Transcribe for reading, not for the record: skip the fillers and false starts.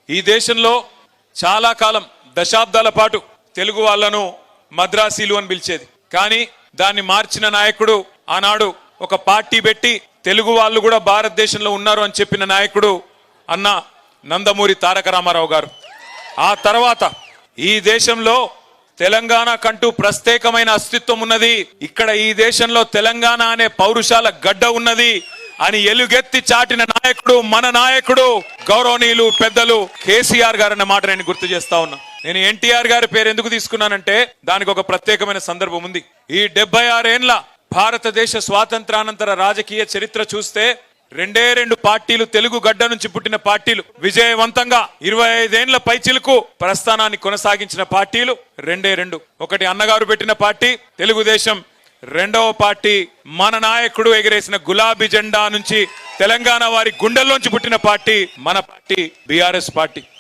ఈ దేశంలో చాలా కాలం దశాబ్దాల పాటు తెలుగు వాళ్ళను మద్రాసీలు అని పిలిచేది. కానీ దాన్ని మార్చిన నాయకుడు ఆనాడు ఒక పార్టీ పెట్టి తెలుగు వాళ్ళు కూడా భారతదేశంలో ఉన్నారు అని చెప్పిన నాయకుడు అన్న నందమూరి తారక రామారావు గారు. ఆ తర్వాత ఈ దేశంలో తెలంగాణ కంటూ ప్రత్యేకమైన అస్తిత్వం ఉన్నది, ఇక్కడ ఈ దేశంలో తెలంగాణ అనే పౌరుషాల గడ్డ ఉన్నది అని ఎలుగెత్తి చాటిన నాయకుడు మన నాయకుడు గౌరవనీయులు పెద్దలు కేసీఆర్ గారు అన్న మాట నేను గుర్తు చేస్తా ఉన్నా. నేను ఎన్టీఆర్ గారి పేరు ఎందుకు తీసుకున్నానంటే దానికి ఒక ప్రత్యేకమైన సందర్భం ఉంది. ఈ 76 ఏండ్ల భారతదేశ స్వాతంత్రానంతర రాజకీయ చరిత్ర చూస్తే 2 పార్టీలు, తెలుగు గడ్డ నుంచి పుట్టిన పార్టీలు, విజయవంతంగా 25 ఏండ్ల పైచిలకు ప్రస్థానాన్ని కొనసాగించిన పార్టీలు 2. ఒకటి అన్నగారు పెట్టిన పార్టీ తెలుగుదేశం, రెండవ పార్టీ మన నాయకుడు ఎగిరేసిన గులాబీ జెండా నుంచి తెలంగాణ వారి గుండెల్లోంచి పుట్టిన పార్టీ మన పార్టీ బీఆర్ఎస్ పార్టీ.